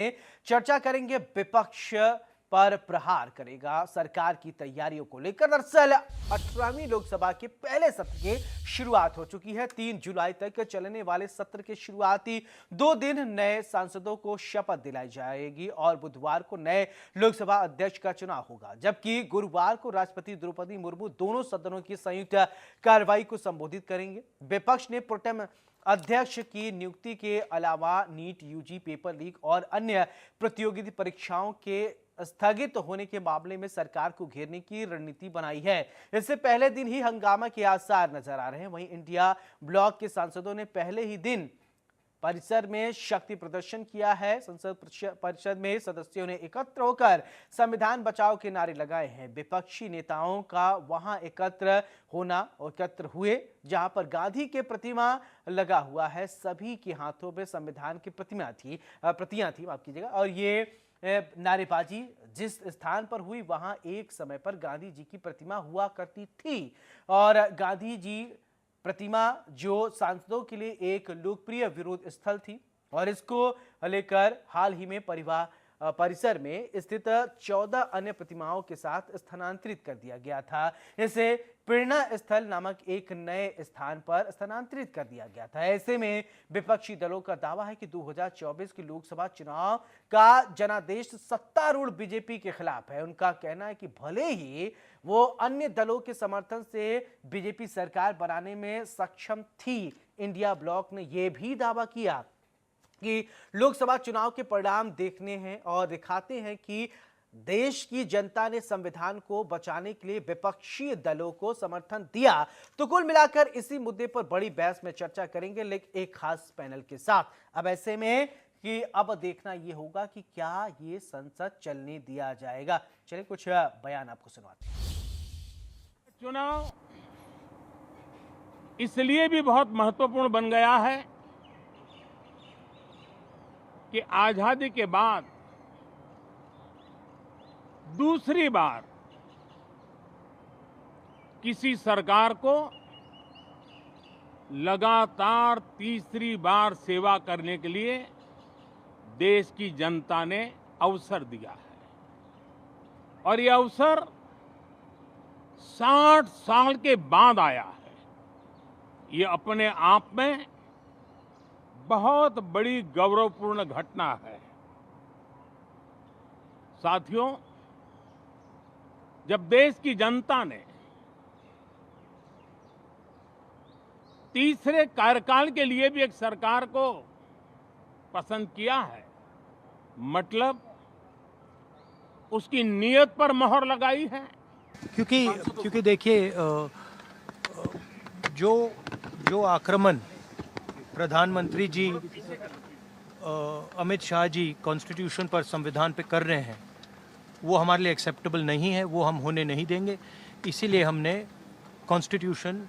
चर्चा करेंगे, विपक्ष पर प्रहार करेगा सरकार की तैयारियों को लेकर। दरअसल 18वीं लोकसभा के पहले सत्र की शुरुआत हो चुकी है। 3 जुलाई तक चलने वाले सत्र के शुरुआती 2 दिन नए सांसदों को शपथ दिलाई जाएगी और बुधवार को नए लोकसभा अध्यक्ष का चुनाव होगा, जबकि गुरुवार को राष्ट्रपति द्रौपदी मुर्मू दोनों सदनों की संयुक्त कार्रवाई को संबोधित करेंगे। विपक्ष ने प्रोटेम अध्यक्ष की नियुक्ति के अलावा नीट, यूजी, पेपर लीक और अन्य प्रतियोगिता परीक्षाओं के स्थगित होने के मामले में सरकार को घेरने की रणनीति बनाई है। इससे पहले दिन ही हंगामा के आसार नजर आ रहे हैं। वहीं इंडिया ब्लॉक के सांसदों ने पहले ही दिन परिसर में शक्ति प्रदर्शन किया है। संसद परिषद में सदस्यों ने एकत्र होकर संविधान बचाओ के नारे लगाए हैं। विपक्षी नेताओं का वहां एकत्र हुए, जहां पर गांधी के प्रतिमा लगा हुआ है। सभी के हाथों में संविधान की प्रतियां थी, माफ कीजिएगा। और ये नारेबाजी जिस स्थान पर हुई वहां एक समय पर गांधी जी की प्रतिमा हुआ करती थी और गांधी जी प्रतिमा जो सांसदों के लिए एक लोकप्रिय विरोध स्थल थी और इसको लेकर हाल ही में परिसर में स्थित 14 अन्य प्रतिमाओं के साथ स्थानांतरित कर दिया गया था। इसे प्रेरणा स्थल नामक एक नए स्थान पर स्थानांतरित कर दिया गया था। ऐसे में विपक्षी दलों का दावा है कि 2024 के लोकसभा चुनाव का जनादेश सत्तारूढ़ बीजेपी के खिलाफ है। उनका कहना है कि भले ही वो अन्य दलों के समर्थन से बीजेपी सरकार बनाने में सक्षम थी, इंडिया ब्लॉक ने यह भी दावा किया कि लोकसभा चुनाव के परिणाम देखने हैं और दिखाते हैं कि देश की जनता ने संविधान को बचाने के लिए विपक्षी दलों को समर्थन दिया। तो कुल मिलाकर इसी मुद्दे पर बड़ी बहस में चर्चा करेंगे, लेकिन एक खास पैनल के साथ। अब ऐसे में कि अब देखना यह होगा कि क्या ये संसद चलने दिया जाएगा। चलिए कुछ बयान आपको सुनवाते हैं। चुनाव इसलिए भी बहुत महत्वपूर्ण बन गया है कि आजादी के बाद दूसरी बार किसी सरकार को लगातार तीसरी बार सेवा करने के लिए देश की जनता ने अवसर दिया है और यह अवसर 60 साल के बाद आया है। ये अपने आप में बहुत बड़ी गौरवपूर्ण घटना है। साथियों, जब देश की जनता ने तीसरे कार्यकाल के लिए भी एक सरकार को पसंद किया है, मतलब उसकी नीयत पर मोहर लगाई है। क्योंकि देखिए, जो आक्रमण प्रधानमंत्री जी अमित शाह जी कॉन्स्टिट्यूशन पर, संविधान पे कर रहे हैं, वो हमारे लिए एक्सेप्टेबल नहीं है। वो हम होने नहीं देंगे। इसीलिए हमने कॉन्स्टिट्यूशन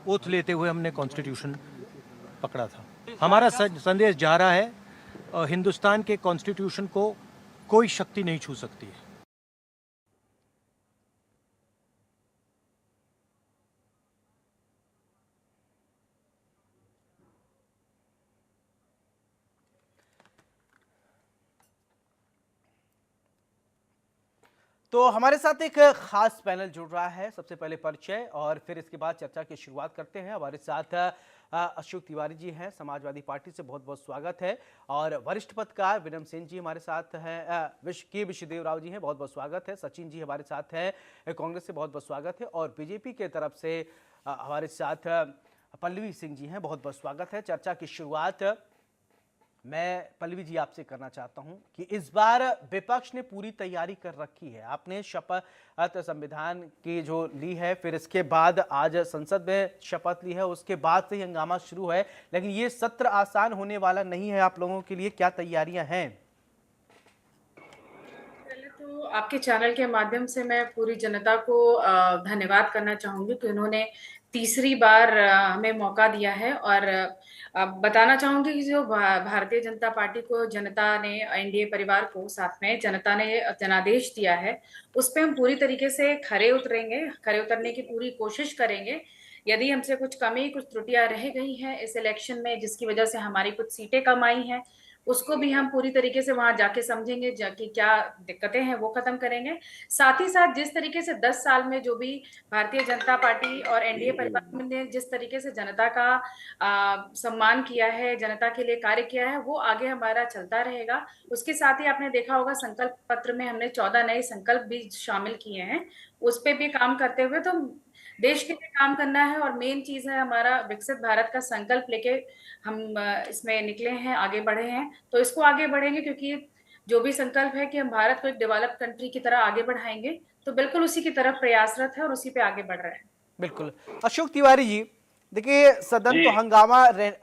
ओथ लेते हुए हमने कॉन्स्टिट्यूशन पकड़ा था। हमारा संदेश जा रहा है, हिंदुस्तान के कॉन्स्टिट्यूशन को कोई शक्ति नहीं छू सकती है। तो हमारे साथ एक खास पैनल जुड़ रहा है। सबसे पहले परिचय और फिर इसके बाद चर्चा की शुरुआत करते हैं। हमारे साथ अशोक तिवारी जी हैं, समाजवादी पार्टी से, बहुत बहुत स्वागत है। और वरिष्ठ पत्रकार विनम सेन जी हमारे साथ हैं। के विश्वदेव राव जी हैं, बहुत बहुत स्वागत है। सचिन जी हमारे साथ हैं, कांग्रेस से, बहुत बहुत स्वागत है। और बीजेपी के तरफ से हमारे साथ पल्लवी सिंह जी हैं, बहुत बहुत स्वागत है। चर्चा की शुरुआत मैं पल्लवी जी आपसे करना चाहता हूं कि इस बार विपक्ष ने पूरी तैयारी कर रखी है। आपने शपथ संविधान की जो ली है, फिर इसके बाद आज संसद में शपथ ली है, उसके बाद से ही हंगामा शुरू है, लेकिन ये सत्र आसान होने वाला नहीं है आप लोगों के लिए। क्या तैयारियां हैं? पहले तो आपके चैनल के माध्यम से मैं पूरी जनता को धन्यवाद करना चाहूंगी कि उन्होंने तीसरी बार हमें मौका दिया है। और बताना चाहूंगी कि जो भारतीय जनता पार्टी को जनता ने, एनडीए परिवार को साथ में जनता ने जनादेश दिया है, उस पर हम पूरी तरीके से खरे उतरेंगे, खरे उतरने की पूरी कोशिश करेंगे। यदि हमसे कुछ कमी, कुछ त्रुटियां रह गई हैं इस इलेक्शन में, जिसकी वजह से हमारी कुछ सीटें कम आई हैं, उसको भी हम पूरी तरीके से वहां जाके समझेंगे, जाके क्या दिक्कतें हैं वो खत्म करेंगे। साथ ही साथ जिस तरीके से 10 साल में जो भी भारतीय जनता पार्टी और एनडीए परिवार ने जिस तरीके से जनता का सम्मान किया है, जनता के लिए कार्य किया है, वो आगे हमारा चलता रहेगा। उसके साथ ही आपने देखा होगा संकल्प पत्र में हमने 14 नए संकल्प भी शामिल किए हैं, उस पे भी काम करते हुए तो देश के लिए काम करना है। और मेन चीज है हमारा विकसित भारत का संकल्प लेके हम इसमें निकले हैं, आगे बढ़े हैं, तो इसको आगे बढ़ेंगे, क्योंकि जो भी संकल्प है कि हम भारत को एक डेवलप्ड कंट्री की तरह आगे बढ़ाएंगे, तो बिल्कुल उसी की तरफ प्रयासरत है और उसी पे आगे बढ़ रहे हैं। बिल्कुल। अशोक तिवारी जी, देखिए सदन तो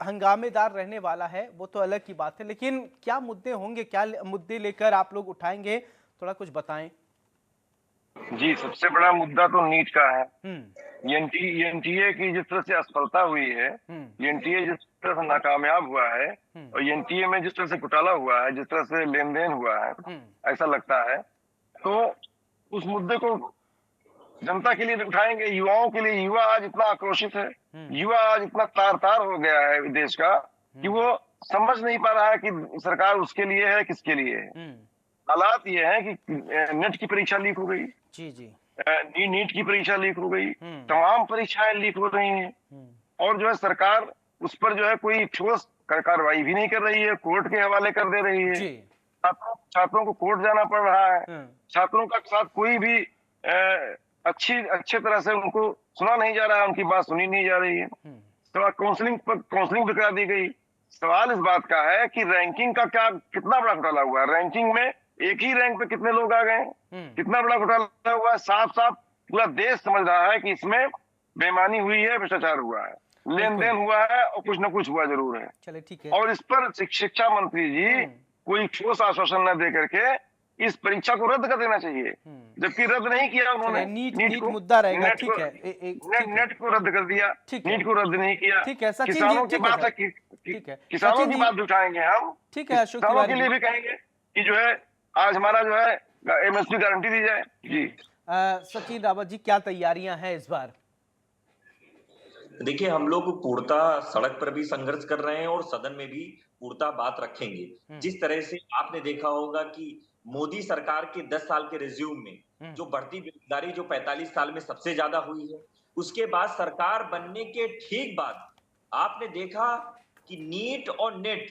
हंगामेदार रहने वाला है, वो तो अलग की बात है, लेकिन क्या मुद्दे होंगे, क्या मुद्दे लेकर आप लोग उठाएंगे, थोड़ा कुछ बताएं। जी, सबसे बड़ा मुद्दा तो नीट का है। एनटीए की जिस तरह से असफलता हुई है, एनटीए जिस तरह से नाकामयाब हुआ है, और एनटीए में जिस तरह से घोटाला हुआ है, जिस तरह से लेन देन हुआ है, ऐसा लगता है, तो उस मुद्दे को जनता के लिए उठाएंगे, युवाओं के लिए। युवा आज इतना आक्रोशित है, युवा आज इतना तार तार हो गया है देश का कि वो समझ नहीं पा रहा है कि सरकार उसके लिए है, किसके लिए है। हालात ये है कि नेट की परीक्षा लीक हो गई, जी नीट की परीक्षा लीक हो गई, तमाम परीक्षाएं लीक हो रही हैं, और जो है सरकार उस पर जो है कोई ठोस कार्रवाई भी नहीं कर रही है, कोर्ट के हवाले कर दे रही है। छात्रों को कोर्ट जाना पड़ रहा है, छात्रों का साथ कोई भी अच्छे तरह से उनको सुना नहीं जा रहा है, उनकी बात सुनी नहीं जा रही है। तो काउंसलिंग भी करा दी गई। सवाल इस बात का है कि रैंकिंग का कितना बड़ा घोटाला हुआ है। रैंकिंग में एक ही रैंक पे कितने लोग आ गए, कितना बड़ा घोटाला हुआ है। साफ साफ पूरा देश समझ रहा है कि इसमें बेईमानी हुई है, भ्रष्टाचार हुआ है, लेन देन हुआ है, और कुछ न कुछ हुआ जरूर है। चलिए ठीक है। और इस पर शिक्षा मंत्री जी कोई ठोस आश्वासन न दे करके इस परीक्षा को रद्द कर देना चाहिए, जबकि रद्द नहीं किया उन्होंने। नीट मुद्दा रहेगा, ठीक है। नेट को रद्द कर दिया, नीट को रद्द नहीं किया। ठीक है, किसानों की बात है, किसानों की बात भी उठाएंगे हम, ठीक है। किसानों के लिए भी कहेंगे कि जो है आज हमारा जो है एमएसपी गारंटी दी जाए। जी सचिन रावत जी, क्या तैयारियां हैं इस बार? देखिए, हम लोग पूर्णतः सड़क पर भी संघर्ष कर रहे हैं और सदन में भी पूर्णतः बात रखेंगे। जिस तरह से आपने देखा होगा कि मोदी सरकार के 10 साल के रिज्यूम में जो बढ़ती बेरोजगारी जो 45 साल में सबसे ज्यादा हुई है, उसके बाद सरकार बनने के ठीक बाद आपने देखा कि नीट और नेट,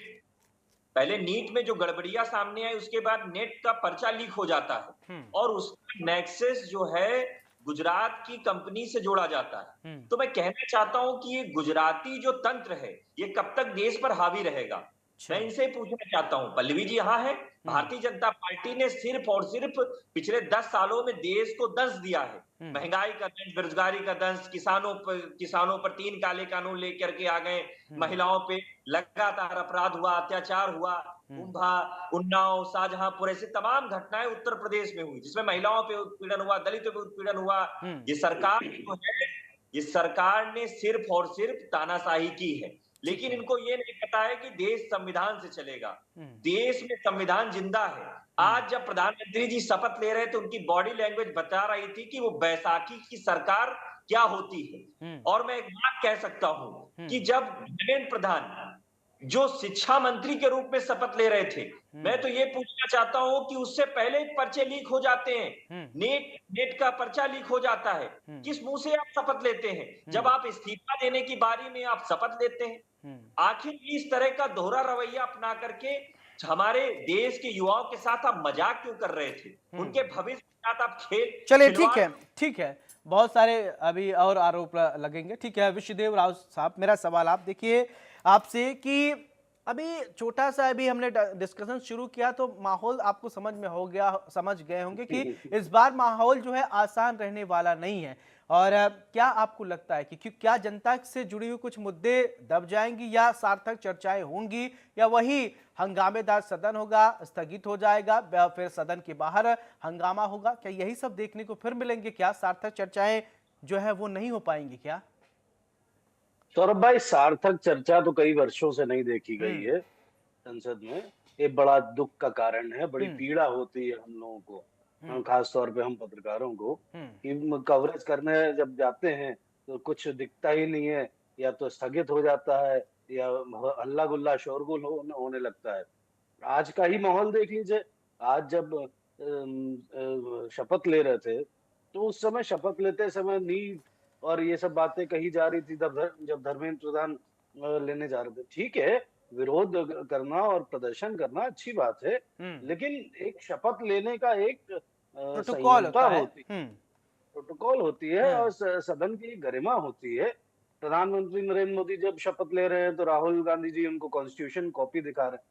पहले नीट में जो गड़बड़ियां सामने आई, उसके बाद नेट का पर्चा लीक हो जाता है और उसका नेक्सस जो है गुजरात की कंपनी से जोड़ा जाता है। तो मैं कहना चाहता हूं कि ये गुजराती जो तंत्र है, ये कब तक देश पर हावी रहेगा। मैं इनसे पूछना चाहता हूं, पल्लवी जी यहाँ है, भारतीय जनता पार्टी ने सिर्फ और सिर्फ पिछले 10 सालों में देश को दंश दिया है। महंगाई का दंश, बेरोजगारी का दंश, किसानों पर 3 काले कानून लेकर के आ गए, महिलाओं पे लगातार अपराध हुआ, अत्याचार हुआ, कुंभा, उन्नाव, शाहजहांपुर, ऐसे तमाम घटनाएं उत्तर प्रदेश में हुई, जिसमें महिलाओं पे उत्पीड़न हुआ, दलितों पे उत्पीड़न हुआ। ये सरकार जो है, ये सरकार ने सिर्फ और सिर्फ तानाशाही की है, लेकिन इनको ये नहीं पता है कि देश संविधान से चलेगा। देश में संविधान जिंदा है। आज जब प्रधानमंत्री जी शपथ ले रहे थे, उनकी बॉडी लैंग्वेज बता रही थी कि वो बैसाखी की सरकार क्या होती है। और मैं एक बात कह सकता हूं कि जब धर्मेंद्र प्रधान जो शिक्षा मंत्री के रूप में शपथ ले रहे थे, मैं तो ये पूछना चाहता हूं कि उससे पहले ही पर्चे लीक हो जाते हैं, नेट का पर्चा लीक हो जाता है। किस मुंह से आप शपथ लेते हैं? जब आप इस्तीफा देने की बारी में आप शपथ लेते हैं। आखिर इस तरह का दोहरा रवैया अपना करके हमारे देश के युवाओं के साथ आप मजाक क्यों कर रहे थे? उनके भविष्य के साथ आप चलिए ठीक है, बहुत सारे अभी और आरोप लगेंगे। ठीक है, विश्वदेव राव साहब, मेरा सवाल आप देखिए आपसे कि अभी छोटा सा अभी हमने डिस्कशन शुरू किया तो माहौल आपको समझ गए होंगे कि इस बार माहौल जो है आसान रहने वाला नहीं है। और क्या आपको लगता है कि क्या जनता से जुड़ी हुई कुछ मुद्दे दब जाएंगी, या सार्थक चर्चाएं होंगी, या वही हंगामेदार सदन होगा, स्थगित हो जाएगा, फिर सदन के बाहर हंगामा होगा? क्या यही सब देखने को फिर मिलेंगे? क्या सार्थक चर्चाएं जो है वो नहीं हो पाएंगी क्या? सौरभ भाई, सार्थक चर्चा तो कई वर्षों से नहीं देखी गई है संसद में। ये बड़ा दुख का कारण है, बड़ी पीड़ा होती है हम लोगों को, खास तौर पे हम पत्रकारों को, कि कवरेज करने जब जाते हैं तो कुछ दिखता ही नहीं है, या तो स्थगित हो जाता है या हल्ला गुल्ला शोरगुल होने लगता है। आज का ही माहौल देख लीजिए। आज जब शपथ ले रहे थे, तो उस समय शपथ लेते समय नीट और ये सब बातें कही जा रही थी, जब धर्मेंद्र प्रधान लेने जा रहे थे। ठीक है, विरोध करना और प्रदर्शन करना अच्छी बात है, लेकिन एक शपथ लेने का एक प्रोटोकॉल संहिता होता है। होती है, प्रोटोकॉल होती है और सदन की गरिमा होती है। प्रधानमंत्री नरेंद्र मोदी जब शपथ ले रहे हैं तो राहुल गांधी जी उनको कॉन्स्टिट्यूशन कॉपी दिखा रहे हैं।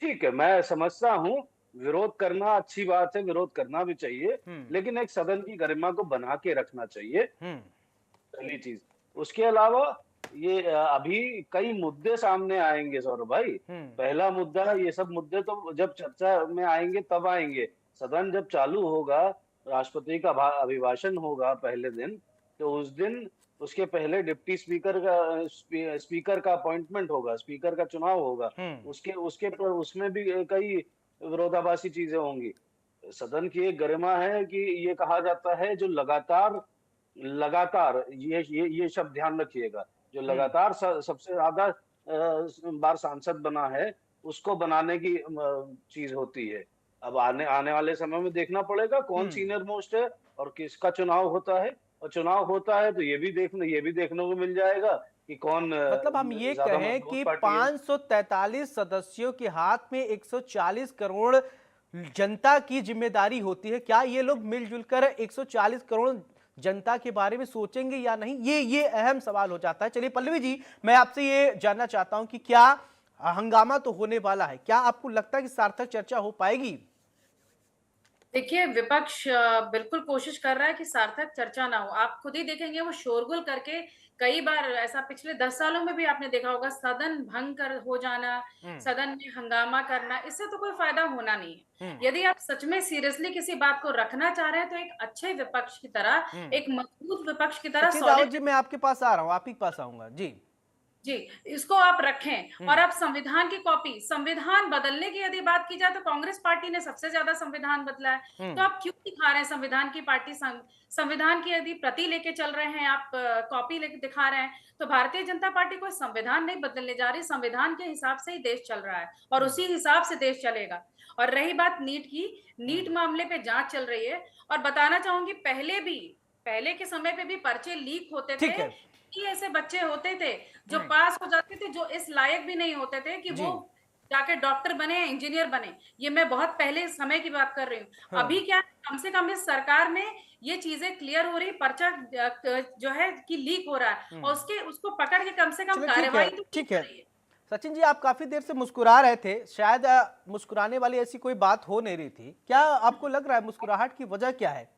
ठीक है, मैं समझता हूँ विरोध करना अच्छी बात है, विरोध करना भी चाहिए, लेकिन एक सदन की गरिमा को बना के रखना चाहिए, पहली चीज। उसके अलावा ये अभी कई मुद्दे सामने आएंगे सौरभ भाई। पहला मुद्दा, ये सब मुद्दे तो जब चर्चा में आएंगे तब आएंगे। सदन जब चालू होगा, राष्ट्रपति का अभिभाषण होगा पहले दिन, तो उस दिन उसके पहले डिप्टी स्पीकर का अपॉइंटमेंट होगा, स्पीकर का चुनाव होगा। उसमें भी कई विरोधाभासी चीजें होंगी। सदन की एक गरिमा है कि ये कहा जाता है जो लगातार ये शब्द ध्यान रखिएगा, जो लगातार सबसे ज्यादा बार सांसद बना है उसको बनाने की चीज होती है। अब आने वाले समय में देखना पड़ेगा कौन सीनियर मोस्ट है और किसका चुनाव होता है, और चुनाव होता है तो ये भी देखने को मिल जाएगा कि कौन, मतलब हम ये कहें कि 543 सदस्यों के हाथ में 140 करोड़ जनता की जिम्मेदारी होती है। क्या ये लोग मिलजुल कर 140 करोड़ जनता के बारे में सोचेंगे या नहीं, ये अहम सवाल हो जाता है। चलिए पल्लवी जी, मैं आपसे ये जानना चाहता हूं कि क्या हंगामा तो होने वाला है, क्या आपको लगता है कि सार्थक चर्चा हो पाएगी? देखिए, विपक्ष बिल्कुल कोशिश कर रहा है कि सार्थक चर्चा ना हो। आप खुद ही देखेंगे वो शोरगुल करके कई बार, ऐसा पिछले 10 सालों में भी आपने देखा होगा, सदन भंग कर हो जाना, सदन में हंगामा करना, इससे तो कोई फायदा होना नहीं है। यदि आप सच में सीरियसली किसी बात को रखना चाह रहे हैं तो एक अच्छे विपक्ष की तरह, एक मजबूत विपक्ष की तरह रावत जी, मैं आपके पास आ रहा हूँ, आप ही के पास आऊंगा जी। जी, इसको आप रखें। और आप संविधान की कॉपी, संविधान बदलने की यदि बात की जाए तो कांग्रेस पार्टी ने सबसे ज्यादा संविधान बदला है, तो आप क्यों दिखा रहे हैं संविधान की पार्टी, संविधान की यदि प्रति लेके चल रहे हैं आप, कॉपी लेके दिखा रहे हैं, तो भारतीय जनता पार्टी कोई संविधान नहीं बदलने जा रही। संविधान के हिसाब से ही देश चल रहा है और उसी हिसाब से देश चलेगा। और रही बात नीट की, नीट मामले पे जांच चल रही है, और बताना चाहूंगी पहले के समय पे भी पर्चे लीक होते थे। ऐसे बच्चे होते थे जो पास हो जाते थे, जो इस लायक भी नहीं होते थे कि वो जाके डॉक्टर बने, इंजीनियर बने। ये मैं बहुत पहले समय की बात कर रही हूँ। अभी क्या, कम से कम इस सरकार में ये चीजें क्लियर हो रही, पर्चा जो है कि लीक हो रहा है और उसको पकड़ के कम से कम कार्रवाई तो ठीक है। सचिन जी, आप काफी देर से मुस्कुरा रहे थे, शायद मुस्कुराने वाली ऐसी कोई बात हो नहीं रही थी, क्या आपको लग रहा है मुस्कुराहट की वजह क्या है?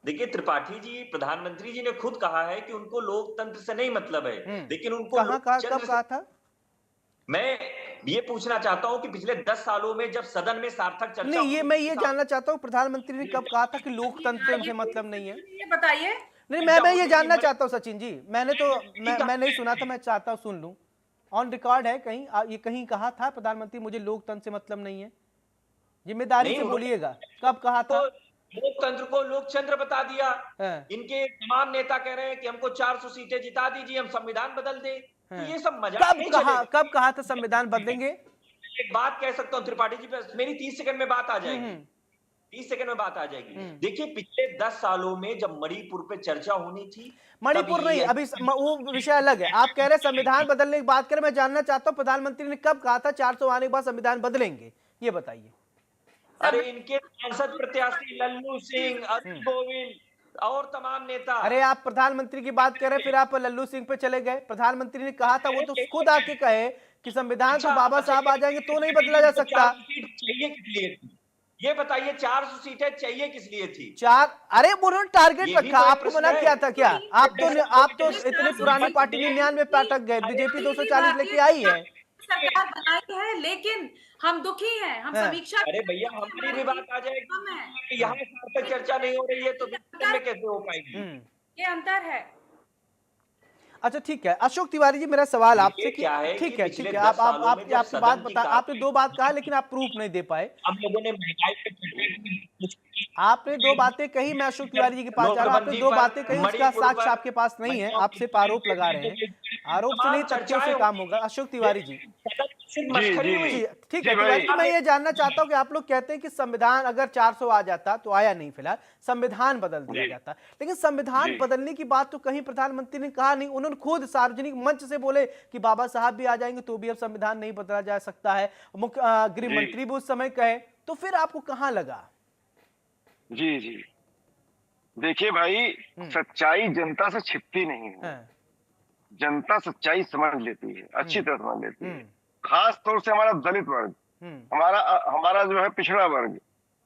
देखिए, त्रिपाठी जी, प्रधानमंत्री जी ने खुद कहा है कि उनको लोकतंत्र से नहीं मतलब है, लेकिन उनको कब कहा था? मैं ये पूछना चाहता हूं कि पिछले 10 सालों में जब सदन में सार्थक चर्चा नहीं, मैं ये जानना चाहता हूँ प्रधानमंत्री ने कब कहा था कि लोकतंत्र से उनसे मतलब नहीं है? ये बताइए। नहीं, मैं ये जानना चाहता हूँ सचिन जी, मैं नहीं सुना था, मैं चाहता हूँ सुन लूं। ऑन रिकॉर्ड है कहीं, ये कहीं कहा था प्रधानमंत्री मुझे लोकतंत्र से मतलब नहीं है? जिम्मेदारी से बोलिएगा, कब कहा था? लोकतंत्र को लोकतंत्र बता दिया। इनके तमाम नेता कह रहे हैं कि हमको 400 सीटें जिता दीजिए, हम संविधान बदल दें। तो ये सब मजाक नहीं चलेगा। कब कहा था संविधान बदलेंगे? एक बात कह सकता हूँ त्रिपाठी जी, मेरी 30 सेकंड में बात आ जाएगी। 30 सेकंड में बात आ जाएगी। देखिए, पिछले 10 सालों में जब मणिपुर पे चर्चा होनी थी, मणिपुर नहीं, अभी वो विषय अलग है। आप कह रहे संविधान बदलने की बात करें, मैं जानना चाहता हूँ प्रधानमंत्री ने कब कहा था 400 आने के बाद संविधान बदलेंगे, ये बताइए। अरे, इनके सांसद प्रत्याशी लल्लू सिंह, अरुण गोविल और तमाम नेता। अरे, आप प्रधानमंत्री की बात कर रहे हैं, फिर आप लल्लू सिंह पे चले गए। प्रधानमंत्री ने कहा था, वो तो खुद आके कहे कि संविधान तो बाबा साहब आ जाएंगे तो नहीं बदला जा सकता। चाहिए किस लिए थी ये बताइए? 400 सीटें चाहिए किस लिए थी? अरे, उन्होंने टारगेट रखा, आपको मना किया था क्या? आप तो इतनी पुरानी पार्टी 99 पे अटक गए, बीजेपी 240 लेके आई है। सरकार बनाई है, लेकिन हम दुखी हैं, हम समीक्षा। अरे भैया, हमारी भी बात आ जाएगी। यहाँ सार्थक चर्चा नहीं हो रही है तो में कैसे हो पाएगी? ये अंतर है। अच्छा, ठीक है। अशोक तिवारी जी, मेरा सवाल आपसे क्या है? ठीक है, आप आपकी बात बता, आपने 2 बात कहा लेकिन आप प्रूफ नहीं दे पाए। हम लोगों ने महंगाई पे, आपने 2 बातें कही, मैं अशोक तिवारी जी के पास जा रहा हूं। आपने 2 बातें कही, उसका साक्ष्य आपके पास नहीं है, आप सिर्फ आरोप लगा रहे हैं। आरोप से नहीं, तथ्यों से काम होगा। अशोक तिवारी जी, सिर्फ जी, मस्खरी जी। हुई। जी, ठीक जी है। भाई। तिवारी जी, मैं ये जानना चाहता हूँ कि आप लोग कहते हैं कि संविधान अगर 400 आ जाता तो आया नहीं, फिलहाल संविधान बदल दिया जी। जाता, लेकिन संविधान जी। बदलने की बात तो कहीं प्रधानमंत्री ने कहा नहीं। उन्होंने खुद सार्वजनिक मंच से बोले कि बाबा साहब भी आ जाएंगे तो भी अब संविधान नहीं बदला जा सकता है। गृह जी। मंत्री भी उस समय कहे, तो फिर आपको कहां लगा? जी, जी। देखिए भाई, सच्चाई जनता से छिपती नहीं है। हाँ, जनता सच्चाई समझ लेती है, अच्छी हम्म, तरह समझ लेती है। हम्म, खास तौर से हमारा दलित वर्ग, हम्म, हमारा जो है पिछड़ा वर्ग,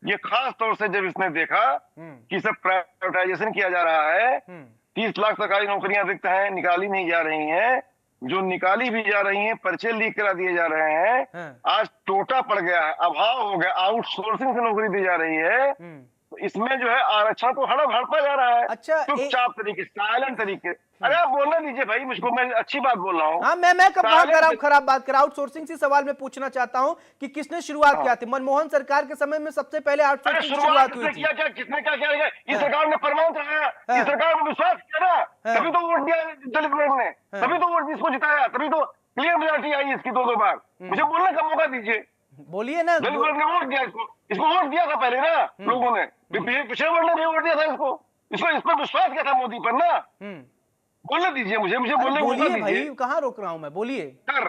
ये खास तौर से जब इसने देखा हम्म, कि सब प्राइवेटाइजेशन किया जा रहा है, हम्म, 30 लाख सरकारी नौकरियां रिक्त हैं, निकाली नहीं जा रही हैं, जो निकाली भी जा रही हैं पर्चे लीक करा दिए जा रहे हैं, हाँ, आज टोटा पड़ गया है, अभाव हो गया, आउटसोर्सिंग से नौकरी दी जा रही है। तो इसमें जो है आरक्षण को हड़प हड़पा जा रहा है, अच्छा, चुपचाप तरीके, साइलेंट तरीके। अरे आप बोलने दीजिए भाई मुझको, मैं अच्छी बात बोल रहा हूँ। हाँ, मैं कब कहा कर रहा हूँ साइलेंट। खराब बात कर रहा हूँ? आउटसोर्सिंग से सवाल मैं पूछना चाहता हूँ कि किसने शुरुआत हाँ। किया थी? मनमोहन सरकार के समय में सबसे पहले अरे आउटसोर्सिंग की शुरुआत शुरुआत हुई किसने थी। किया, क्या किसने क्या किया? इस हाँ। सरकार ने परमानेंट रहा, हाँ। इस सरकार में विश्वास किया ना, हाँ। तभी तो वोट दिया दलित वर्ग ने, हाँ। तभी तो वोट इसको जिताया, तभी तो क्लियर मेजॉरिटी आई इसकी 2-2 बार। मुझे बोलने का मौका दीजिए। बोलिए ना। दलित वर्ग ने वोट दिया इसको वोट दिया था पहले ना लोगों ने, पिछड़े वर्ग ने भी वोट दिया था इसको इस पर विश्वास किया था मोदी पर ना। बोलने दीजिए मुझे अरे बोलने का मौका बोलिए दीजिए। भाई, कहाँ रोक रहा हूँ मैं, बोलिए। सर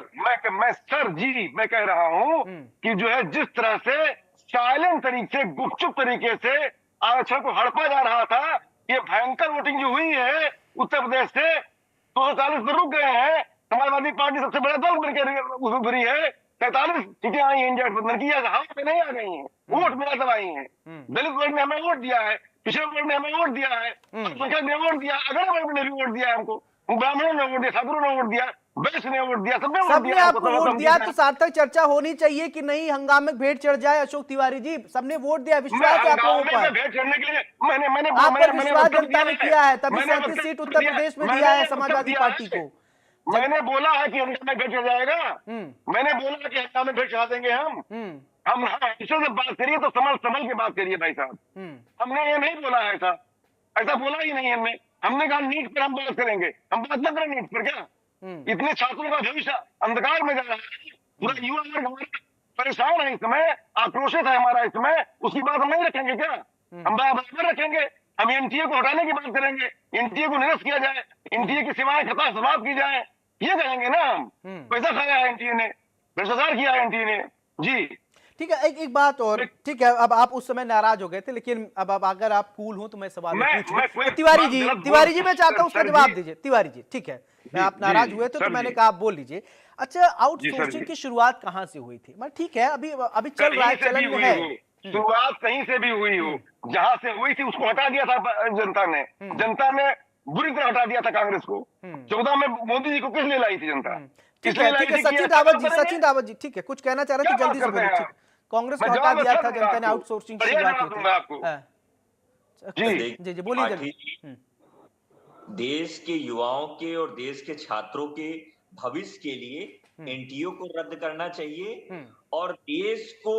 मैं कह रहा हूँ कि जो है जिस तरह से साइलेंट तरीके से, गुपचुप तरीके से आरक्षण को हड़पा जा रहा था, ये भयंकर वोटिंग जो हुई है उत्तर प्रदेश से, 240 पर रुक गए हैं। समाजवादी पार्टी सबसे बड़ा दल बनकर उभरी है, 43 सीटें आई हैं इंडिया गठबंधन की, हवा पे नहीं आ गई हैं, वोट मिला तब आई हैं। दलित वर्ग ने हमें वोट दिया है, पिछड़े वर्ग ने हमें वोट दिया है, अल्पसंख्यक ने वोट दिया, अगर वर्ग ने भी वोट दिया है हमको, ब्राह्मणों ने वोट दिया, ठाकुरों ने वोट दिया, वैश्य ने वोट दिया, सबने वोट सबने दिया आपको वोट दिया, तो सार्थक चर्चा होनी चाहिए कि नहीं हंगामे में भेंट चढ़ जाए। अशोक तिवारी जी, सबने वोट दिया, विश्वास है आप लोगों पर। भेंट चढ़ने के लिए मैंने आप पर विश्वास वक्तव्य जनता ने किया है, तभी मैंने 37 वक्तव्य सीट उत्तर दिया, प्रदेश में मैंने दिया है वक्तव्य समाजवादी दिया पार्टी है। को। मैंने बोला है कि हंगामे में भेंट चढ़ जाएगा, मैंने बोला कि हंगामे में भेंट चढ़ा देंगे हम इसे से बात करिए तो संभल के बात करिए भाई साहब। हमने ये नहीं बोला है ऐसा बोला ही नहीं हमने कहा नीट पर हम बात करेंगे, हम बात न करें नीट पर क्या? इतने छात्रों का भविष्य अंधकार में जा रहा है, पूरा युवा वर्ग हमारा परेशान है इस समय, आक्रोशित है हमारा इस समय, उसकी बात हम नहीं रखेंगे क्या? हम बराबर रखेंगे। हम एनटीए को हटाने की बात करेंगे, एनटीए को निरस्त किया जाए, एनटीए की सेवाएं खत्म समाप्त की जाए, ये कहेंगे ना हम। पैसा खाया है एनटीए ने, भ्रष्टाचार किया है एनटीए ने। जी ठीक है, एक बात और, ठीक है, अब आप उस समय नाराज हो गए थे, लेकिन अब अगर आप कूल हो तो मैं सवाल पूछूं। तिवारी जी मैं चाहता हूं उसका जवाब दीजिए। तिवारी जी, ठीक है, मैं आप नाराज हुए थे तो मैंने कहा आप बोल लीजिए। अच्छा, आउटसोर्सिंग की शुरुआत कहां से हुई थी? मैं ठीक है, अभी चल रहा है, चलन में है। शुरुआत कहीं से भी हुई हो, जहां से हुई थी उसको हटा दिया था जनता ने बुरी तरह हटा दिया था कांग्रेस को। 14 में मोदी जी को किस लिए लाई थी जनता? ठीक है, सचिन रावत जी, ठीक है, कुछ कहना चाह रहे थे, जल्दी से बोलिए। ठीक, कांग्रेस को हटा दिया था जनता ने, आउटसोर्सिंग की शुरुआत की थी। जी बोलिए जल्दी। देश के युवाओं के और देश के छात्रों के भविष्य के लिए एनटीओ को रद्द करना चाहिए और देश को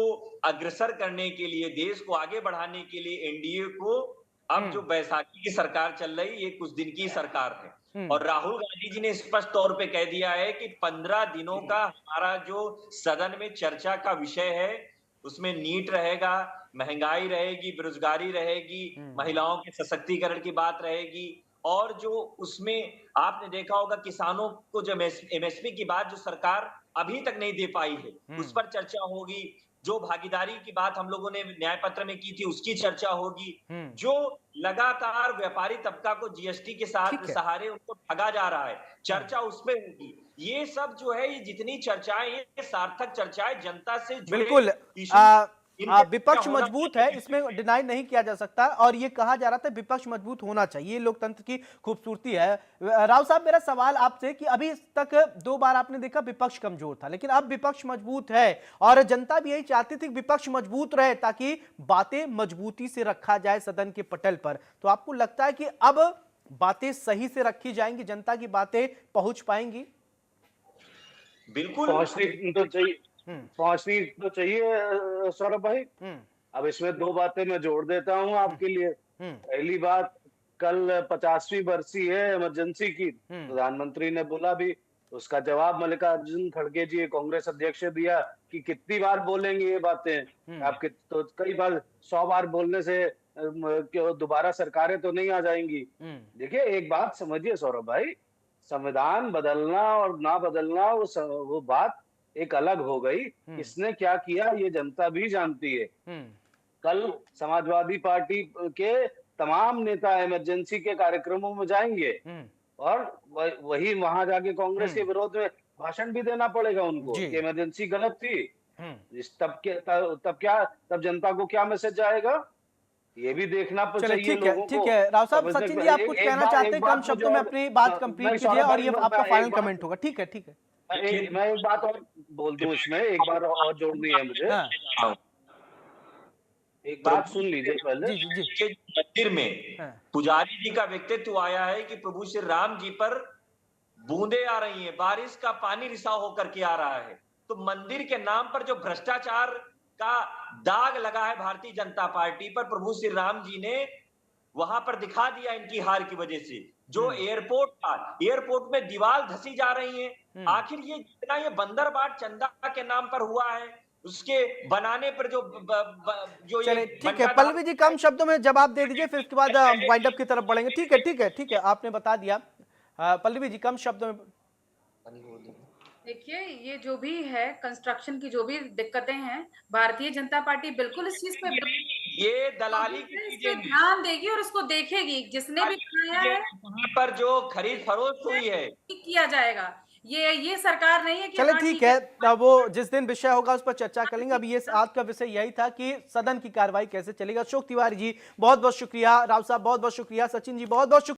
अग्रसर करने के लिए, देश को आगे बढ़ाने के लिए एनडीए को, अब जो बैसाखी की सरकार चल रही, ये कुछ दिन की सरकार है और राहुल गांधी जी ने स्पष्ट तौर पे कह दिया है कि 15 दिनों का हमारा जो सदन में चर्चा का विषय है उसमें नीट रहेगा, महंगाई रहेगी, बेरोजगारी रहेगी, महिलाओं के सशक्तिकरण की बात रहेगी और जो उसमें आपने देखा होगा किसानों को जो एमएसपी की बात जो सरकार अभी तक नहीं दे पाई है उस पर चर्चा होगी, जो भागीदारी की बात हम लोगों ने न्याय पत्र में की थी उसकी चर्चा होगी, जो लगातार व्यापारी तबका को जीएसटी के साथ सहारे उनको ठगा जा रहा है, चर्चा उसमें होगी। ये सब जो है, ये जितनी चर्चाएं, ये सार्थक चर्चाएं जनता से जुड़े बिल्कुल विपक्ष मजबूत है, इसमें डिनाई नहीं किया जा सकता और ये कहा जा रहा था विपक्ष मजबूत होना चाहिए, लोकतंत्र की खूबसूरती है। राव साहब, मेरा सवाल आपसे कि अभी तक 2 बार आपने देखा विपक्ष कमजोर था, लेकिन अब विपक्ष मजबूत है और जनता भी यही चाहती थी कि विपक्ष मजबूत रहे ताकि बातें मजबूती से रखा जाए सदन के पटल पर। तो आपको लगता है कि अब बातें सही से रखी जाएंगी, जनता की बातें पहुंच पाएंगी? बिल्कुल पहुंचनी तो चाहिए सौरभ भाई। अब इसमें 2 बातें मैं जोड़ देता हूं आपके लिए। पहली बात, कल 50वीं बरसी है इमरजेंसी की, प्रधानमंत्री ने बोला भी उसका जवाब मल्लिकार्जुन खड़गे जी कांग्रेस अध्यक्ष ने दिया कि कितनी बार बोलेंगे ये बातें, आपके तो कई बार 100 बार बोलने से क्यों दोबारा सरकारें तो नहीं आ जाएंगी। देखिए एक बात समझिए सौरभ भाई, संविधान बदलना और ना बदलना वो बात एक अलग हो गई। किसने क्या किया ये जनता भी जानती है। कल समाजवादी पार्टी के तमाम नेता इमरजेंसी के कार्यक्रमों में जाएंगे और वही वहां जाके कांग्रेस के विरोध में भाषण भी देना पड़ेगा उनको कि इमरजेंसी गलत थी। तब जनता को क्या मैसेज जाएगा ये भी देखना चाहिए लोगों को। ठीक है राव साहब, सचिन जी आप कुछ कहना चाहते हैं, कम शब्दों में अपनी बात कंप्लीट कीजिए और ये आपका फाइनल कमेंट होगा। ठीक है मैं एक बात और बोल दूं इसमें, एक बार और जोड़नी है मुझे। एक बात सुन लीजिए पहले। जी। मंदिर में पुजारी जी का व्यक्तित्व आया है कि प्रभु श्री राम जी पर बूंदे आ रही हैं, बारिश का पानी रिसाव होकर के आ रहा है। तो मंदिर के नाम पर जो भ्रष्टाचार का दाग लगा है भारतीय जनता पार्टी पर, प्रभु श्री राम जी ने वहां पर दिखा दिया इनकी हार की वजह से। जो एयरपोर्ट था, एयरपोर्ट में दीवार धसी जा रही है। आखिर ये जितना ये बंदरबाट चंदा के नाम पर हुआ है, उसके बनाने पर जो चलिए ठीक है पल्लवी जी, कम शब्दों में जवाब दे दीजिए, फिर उसके बाद वाइंड अप की तरफ बढ़ेंगे। ठीक है आपने बता दिया। पल्लवी जी कम शब्दों में। देखिए ये जो भी है कंस्ट्रक्शन की जो भी दिक्कतें हैं, भारतीय जनता पार्टी बिल्कुल इस चीज पे ये दलाली की चीजें ध्यान देगी और उसको देखेगी। जिसने भी बनाया है वहां पर जो खरीद फरोख्त हुई है किया जाएगा। ये सरकार नहीं है कि चलिए ठीक है, वो जिस दिन विषय होगा उस पर चर्चा करेंगे। अभी ये आज का विषय यही था कि सदन की कार्रवाई कैसे चलेगा। अशोक तिवारी जी बहुत बहुत शुक्रिया, राव साहब बहुत बहुत शुक्रिया, सचिन जी बहुत बहुत शुक्रिया।